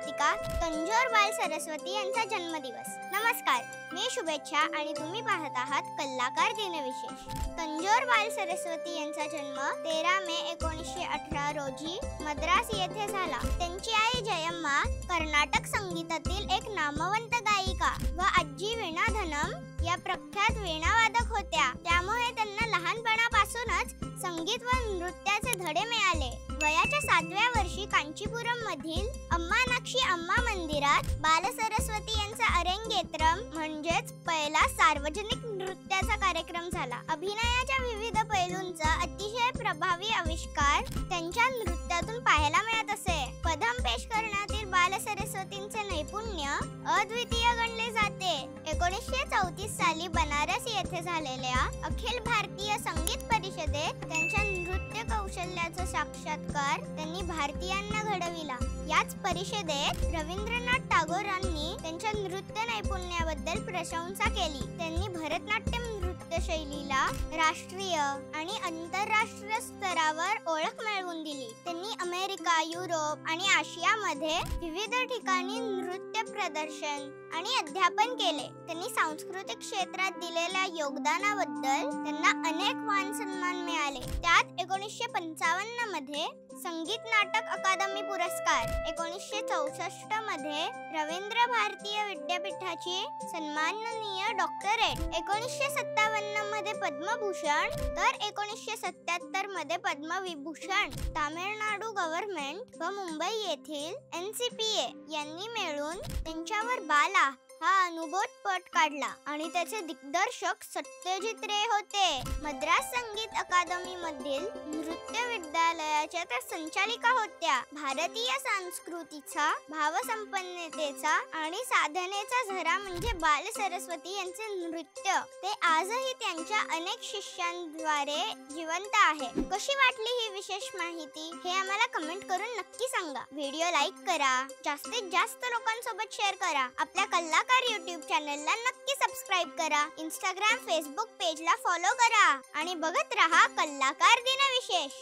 साप्तिका तंजोर बाल सरस्वती यांचा जन्मदिवस। नमस्कार, मी शुभेच्छा आणि तुम्ही पाहत आहात कलाकार दिनविशेष। तंजोर बाल सरस्वती यांचा जन्म 13 मे 1918 रोजी मद्रास येथे झाला। त्यांची आई जयम्मा कर्नाटक संगीतातील एक नामवंत गायिका व आजी वीणाधनम या प्रख्यात वीणावादक होत्या। त्यामुळे त्यांना लहानपणापासूनच संगीत व नृत्याचे धडे मिळाले। वयाच्या 7व्या वर्षी कांचीपुरम मधील अम्मानाक्षी अम्मा मंदिरात बाल सरस्वती यांचा अरेंगेत्रम म्हणजेच पहिला सार्वजनिक नृत्याचा कार्यक्रम झाला। अभिनयाच्या विविध पैलूंचा अतिशय प्रभावी आविष्कार त्यांच्या नृत्यातून पाहायला मिळत असे। पदम पेश करण्यातील बाल सरस्वतींचे नैपुण्य अद्वितीय गणले जाते। 1934 साली बनारस येथे झालेल्या अखिल भारतीय संगीत परिषदेत त्यांच्या नृत्य कौशल्याचा साक्षात्कार त्यांनी भारतीयांना घडविला। याच परिषदेत रवींद्रनाथ टागोरांनी त्यांच्या नृत्य नैपुण्याबद्दल प्रशंसा केली। त्यांनी भरतनाट्यम नृत्य शैलीला राष्ट्रीय आणि आंतरराष्ट्रीय स्तरावर ओळख मिळवून दिली। त्यांनी अमेरिका, युरोप आणि आशियामध्ये विविध ठिकाणी नृत्य प्रदर्शन आणि अध्यापन केले। त्यांनी सांस्कृतिक क्षेत्रात दिलेल्या योगदानाबद्दल त्यांना अनेक मान सन्मान मिळाले। त्यात 1955 मध्ये संगीत नाटक अकादमी पुरस्कार, 1964 मध्ये रवींद्र भारतीय विद्यापीठाची सन्माननीय डॉक्टरेट, 1957 मध्ये पद्मभूषण तर 1977 मध्ये पद्मविभूषण। तामिळनाडू गव्हर्नमेंट व मुंबई येथील NCPA यांनी मिळून त्यांच्यावर बाला हा अनुभवपट काढला आणि त्याचे दिग्दर्शक सत्यजित रे होते। मद्रास संगीत अकादमी मधील नृत्य विद्यालयाच्या त्या संचालिका होत्या। भारतीय संस्कृतीचा, भावसंपन्नतेचा आणि साधनेचा झरा म्हणजे बाल सरस्वती यांचे नृत्य। ते आजही त्यांच्या अनेक शिष्यांद्वारे जिवंत आहे। कशी वाटली ही विशेष माहिती हे आम्हाला कमेंट करून नक्की सांगा। व्हिडिओ लाईक करा, जास्तीत जास्त लोकांसोबत शेअर करा। आपल्या कलाकार YouTube चॅनलला नक्की सबस्क्राइब करा। Instagram, Facebook पेजला फॉलो करा आणि बघत रहा कलाकार दिनविशेष।